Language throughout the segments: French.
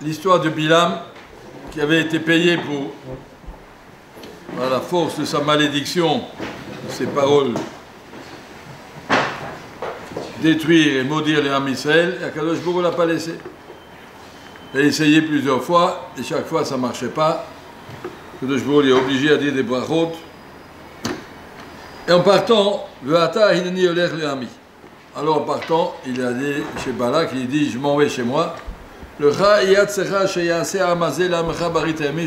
l'histoire de Bilam qui avait été payé pour à la force de sa malédiction, de ses paroles, détruire et maudire les Ham Israël, et Akadosh Baruch Hu ne l'a pas laissé. Il a essayé plusieurs fois, et chaque fois ça ne marchait pas. Akadosh Baruch Hu est obligé à dire des brachot. Et en partant, Ve'ata hineni olech le'ami. Alors en partant, il a dit chez Balak, il dit, je m'en vais chez moi. Le je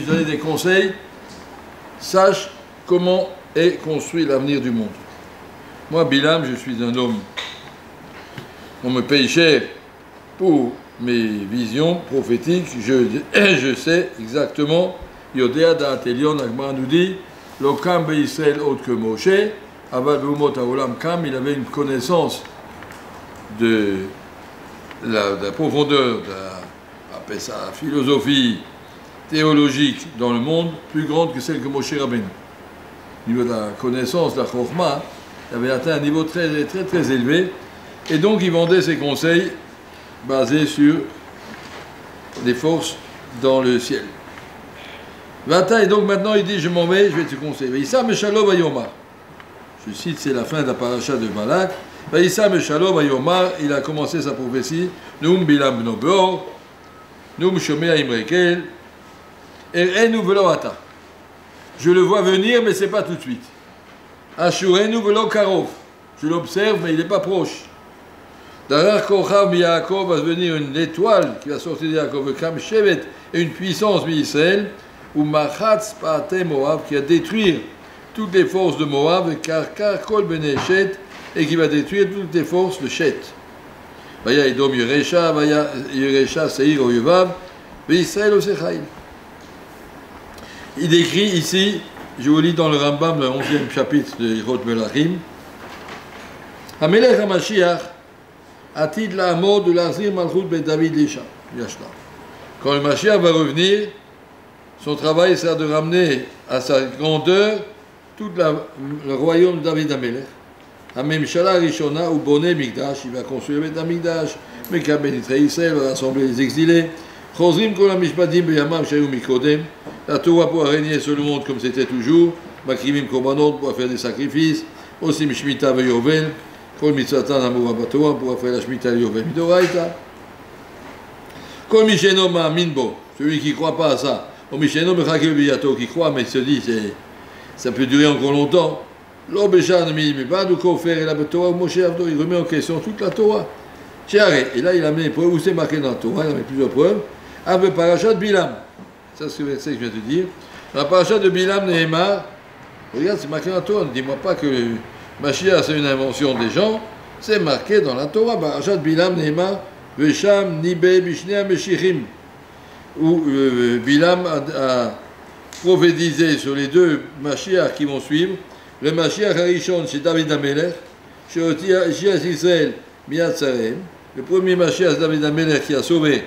donnais des conseils. Sache comment est construit l'avenir du monde. Moi, Bilam, je suis un homme. On me paye cher pour mes visions prophétiques. Je sais exactement. Yodea Da'atelion, Agmar nous dit, Lokam Be'Israël autre que Moshe, Avad Be'umot Haolam Kam, il avait une connaissance de la profondeur de la philosophie théologique dans le monde plus grande que celle que Moshe Rabbeinu. Au niveau de la connaissance, de la Chokhmah, il avait atteint un niveau très élevé, et donc il vendait ses conseils basés sur des forces dans le ciel. Vata, et donc maintenant il dit, je m'en vais, je vais te conseiller. Vaïssa Meshalom Vayomar. Je cite, c'est la fin de la paracha de Balak. Vaïssa Meshalom Vayomar, il a commencé sa prophétie. Noum Bilam Bno Beor, Noum Shomea Imrekel, Erenu Velo Ata. Je le vois venir, mais ce n'est pas tout de suite. Ashurenu Velo Karov. Je l'observe, mais il n'est pas proche. Darar Kochav mi Yaakov va venir une étoile qui va sortir de Yaakov, Kam Shevet, et une puissance mi-Israël, ou Machatz Paate Moab, qui va détruire toutes les forces de Moab, Karkar Kol Bene Shet, et qui va détruire toutes les forces de Shet. Vaya Edom Yeresha, Vaya Yeresha Seir Oyevav, Israël Osechaïl. Il décrit ici, je vous lis dans le Rambam, le 11e chapitre de Hirot Melachim, Hamelech HaMashiach, Atid La'amod de l'Azir Malchut Ben David Yashla. Quand le Mashiach va revenir, son travail sera de ramener à sa grandeur tout le royaume de David Amelech. Hamemshala Rishona ou Boné Mikdash, il va construire le Mikdash, Mekabel Israël va rassembler les exilés. Chosrim Kol HaMishpatim Beyamav Shayu Mikodem, la Torah pourra régner sur le monde comme c'était toujours, Makrimim Korbanot pourra faire des sacrifices, Osim Shmita Veyovel, Kol Mitzvatan Amura Batorah pourra faire la Shmita Yovel Midoraita. Kol Misheno Ma'amin Bo, celui qui ne croit pas à ça, Kol Misheno Mechakel Biyato, qui croit mais se dit ça peut durer encore longtemps. L'Obéchan Mimibad ou Kofer et la Torah ou Moshe Avdo, il remet en question toute la Torah. Et là il a mis les preuves, où c'est marqué dans la Torah, il a mis plusieurs preuves. Avec Parashat Bilam. Ça c'est le verset que je viens de dire. Dans la Parashat de Bilam, Nehemar, regarde, c'est marqué dans la Torah. Ne dis-moi pas que Mashiach c'est une invention des gens. C'est marqué dans la Torah. Parashat Bilam, Nehemar, Vesham, Nibe, Mishnea, Meshichim. Où Bilam a prophétisé sur les deux Mashiach qui vont suivre. Le Mashiach Harishon, c'est David Amelech. Chez Otias Israël, Miyad Sarem. Le premier Mashiach, c'est David Amelech qui a sauvé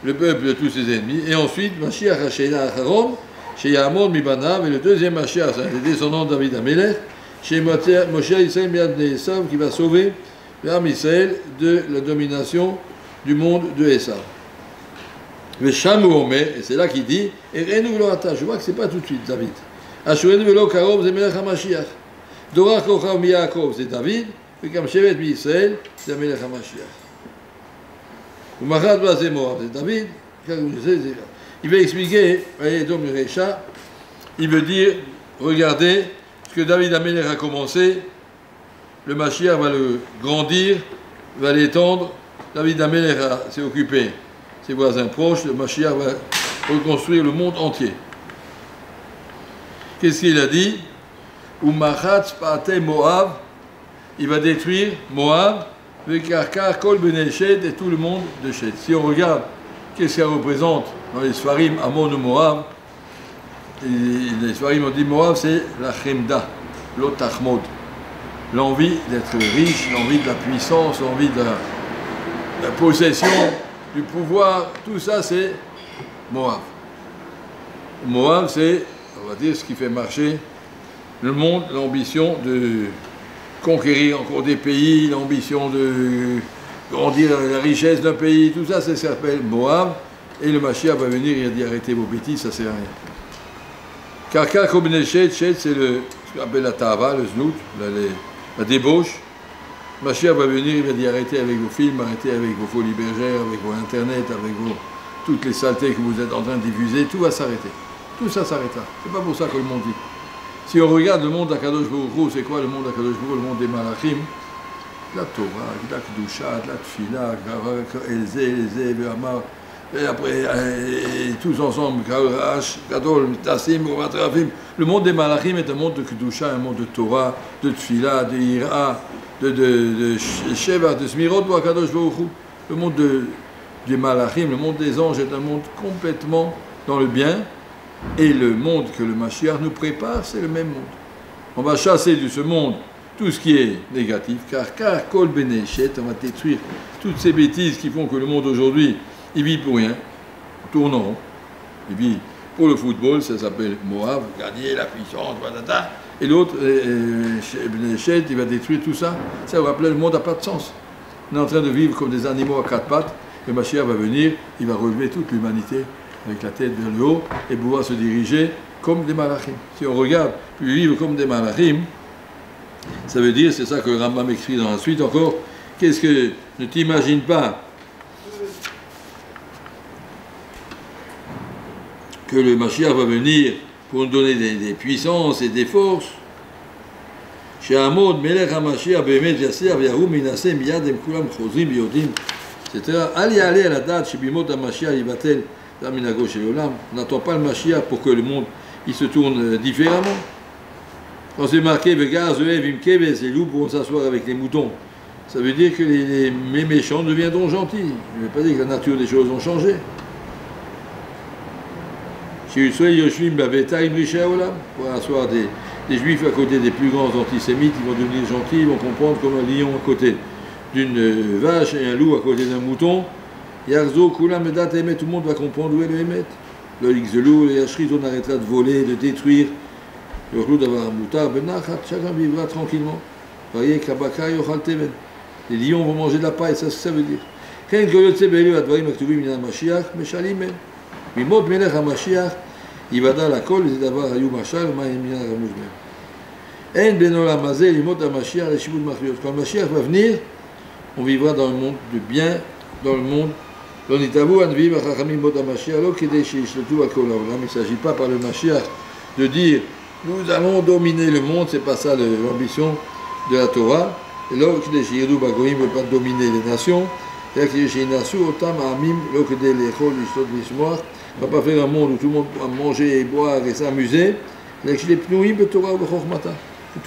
le peuple de tous ses ennemis. Et ensuite, Mashiach Hashela Acharon, chez Yamon Mibanav, et le deuxième Mashiach, c'est les descendants de David Amelech, chez Moshe Israël Miyad Esav, qui va sauver l'âme Israël de la domination du monde de Esav. Le Shamou Omer, et c'est là qu'il dit, et Renu Velo Ata, je vois que ce n'est pas tout de suite David. Ashurenu Velo Karov, c'est Melech HaMashiach. Dorach Kochav Mi Yaakov, c'est David, et Kam Shevet Mi Israël, c'est Melech HaMashiach. Umachat Bazé Moab, c'est David, il va expliquer, voyez, Dom Yeresha, il veut dire, regardez, ce que David Amelech a commencé, le Mashiach va le grandir, va l'étendre, David Amelech s'est occupé ses voisins proches, le Mashiach va reconstruire le monde entier. Qu'est-ce qu'il a dit? Umachat Paate Moab, il va détruire Moab, Vekarkar Kol Bene Shet et tout le monde de Shet. Si on regarde qu'est-ce qu'elle représente dans les Sfarim, Amon ou Moab, les Sfarim ont dit Moab c'est la Chemda, l'Otachmod, l'envie d'être riche, l'envie de la puissance, l'envie de la possession, du pouvoir, tout ça c'est Moab. Moab c'est, on va dire, ce qui fait marcher le monde, l'ambition de conquérir encore des pays, l'ambition de grandir la richesse d'un pays, tout ça, ça s'appelle Moab. Et le Mashiach va venir, il a dit arrêtez vos bêtises, ça sert à rien. Karka Kobne Shed, c'est ce qu'on appelle la tava, le znout, la débauche. Mashiach va venir, il va dire arrêtez avec vos films, arrêtez avec vos folies bergères, avec vos internet, avec toutes les saletés que vous êtes en train de diffuser, tout va s'arrêter. Tout ça s'arrêtera. C'est pas pour ça que le monde dit. Si on regarde le monde d'Akadosh Baruch Hu, c'est quoi le monde d'Akadosh Baruch Hu, le monde des Malachim? La Torah, la Kedusha, la Tfila, Elze, Amar, et après, tous ensemble, Gadol, Tassim, le monde des Malachim est un monde de Kedusha, un monde de Torah, de Tfila, de Ira, de Sheva, de Smirot, de Akadosh Baruch Hu. Le monde des Malachim, le monde des anges est un monde complètement dans le bien, et le monde que le Mashiach nous prépare, c'est le même monde. On va chasser de ce monde tout ce qui est négatif, car Kol Beneshet, on va détruire toutes ces bêtises qui font que le monde aujourd'hui, il vit pour rien, tourne en rond. Il vit pour le football, ça s'appelle Moab, gagner la puissance, patata. Et l'autre, Beneshet, il va détruire tout ça. Ça vous rappelle, le monde n'a pas de sens. On est en train de vivre comme des animaux à quatre pattes. Le Mashiach va venir, il va relever toute l'humanité avec la tête vers le haut et pouvoir se diriger comme des malachim. Si on regarde, puis vivre comme des malachim, ça veut dire, c'est ça que le Rambam écrit dans la suite encore, qu'est-ce que, ne t'imagine pas que le Mashiach va venir pour nous donner des puissances et des forces. Chez Amod, Melech HaMashiach, Behemet, Yasser, Yahu, Minaseh, Miyadem, Kulam, Chozim, Yodim, etc. Allez à la date, chez Bimot HaMashiach, Yivatel, Minago, chez l'Olam. On n'attend pas le Mashiach pour que le monde il se tourne différemment. Quand c'est marqué Vegaz, Vimkeves, les loups pourront s'asseoir avec les moutons, ça veut dire que les méchants deviendront gentils. Je ne veux pas dire que la nature des choses ont changé. Pour asseoir des juifs à côté des plus grands antisémites, ils vont devenir gentils, ils vont comprendre comme un lion à côté d'une vache et un loup à côté d'un mouton. Yarzo, Kulam, Edat, Emet, tout le monde va comprendre où est le Emet. Le Xelou, le Yashrit, on arrêtera de voler, de détruire. Le clou d'avoir un moutard, chacun vivra tranquillement. Voyez, Kabaka, Yochalteven. Les lions vont manger de la paille, ça c'est ce que ça veut dire. Ken Goyotse Belu, Advarim, Aktuvim, Minan Mashiach, Meshalim, Mimot Melech HaMashiach, Ivada la Kol, Zidavar, Ayou Mashal, Maïm, Minan Ramuzmen. En Benolam Mazé, Limot HaMashiach, les Shibud Machiot. Quand le Mashiach va venir, on vivra dans le monde de bien, dans le monde. Il ne s'agit pas par le Mashiach de dire nous allons dominer le monde, c'est pas ça l'ambition de la Torah. Et là, les Bagoïm ne veulent pas dominer les nations. On ne va pas faire un monde où tout le monde va manger et boire et s'amuser. Que tout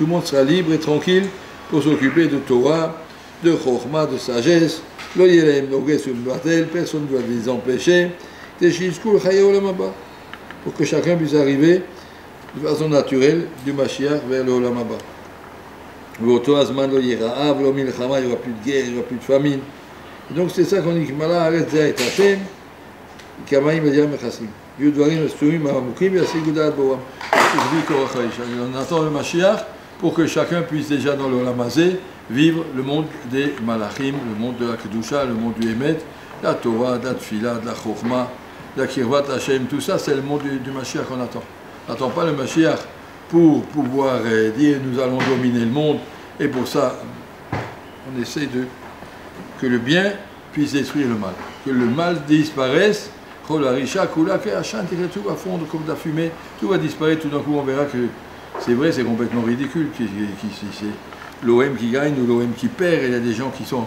le monde sera libre et tranquille pour s'occuper de Torah, de Chokhmah, de sagesse. Personne ne doit les empêcher. Pour que chacun puisse arriver de façon naturelle du Mashiach vers le Olam Haba. Il n'y aura plus de guerre, il n'y aura plus de famine. Et donc c'est ça qu'on dit, on attend le Mashiach pour que chacun puisse déjà dans le Olam Hazé vivre le monde des Malachim, le monde de la Kedusha, le monde du Emet, la Torah, de la Tfila, de la Chokhmah, de la Kirvat Hashem, tout ça c'est le monde du Mashiach qu'on attend. On n'attend pas le Mashiach pour pouvoir dire nous allons dominer le monde, et pour ça on essaie que le bien puisse détruire le mal, que le mal disparaisse, tout va fondre comme de la fumée, tout va disparaître, tout d'un coup on verra que c'est vrai, c'est complètement ridicule, c'est l'OM qui gagne ou l'OM qui perd, et il y a des gens qui sont,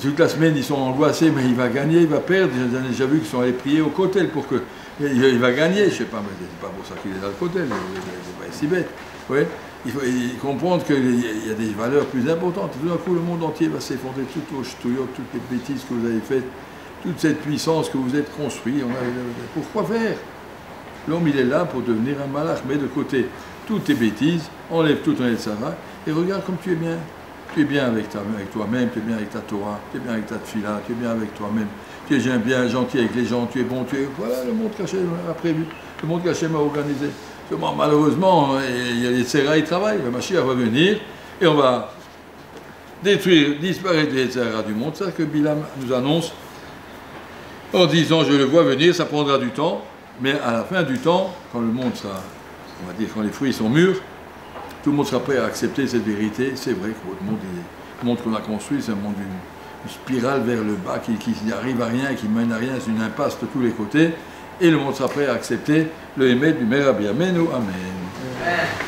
toute la semaine ils sont angoissés, mais il va gagner, il va perdre, j'en ai déjà vu qu'ils sont allés prier au Kotel pour que il va gagner, je ne sais pas, mais c'est pas pour ça qu'il est dans le Kotel, c'est pas si bête. Ouais. Il faut comprendre qu'il y a des valeurs plus importantes. Tout d'un coup, le monde entier va s'effondrer, toutes les bêtises que vous avez faites, toute cette puissance que vous êtes construit. Pourquoi faire? L'homme, il est là pour devenir un malach, mets de côté toutes tes bêtises, enlève tout ton Yetzara, et regarde comme tu es bien. Tu es bien avec toi-même, tu es bien avec ta Torah, tu es bien avec ta Tfila, tu es bien avec toi-même, tu es bien gentil avec les gens, tu es bon, voilà le monde qu'Hachem a prévu, le monde qu'Hachem a organisé. Seulement, malheureusement, il y a les Tzera, ils travaillent, le Mashiach va venir, et on va disparaître les Tzera du monde. C'est ça que Bilam nous annonce en disant je le vois venir, ça prendra du temps, mais à la fin du temps, quand le monde sera, on va dire quand les fruits sont mûrs, tout le monde sera prêt à accepter cette vérité. C'est vrai que le monde qu'on a construit, c'est un monde d'une spirale vers le bas qui n'y arrive à rien, qui mène à rien, c'est une impasse de tous les côtés, et le monde sera prêt à accepter le Emet du Meir Rabbi Amenu. Amen.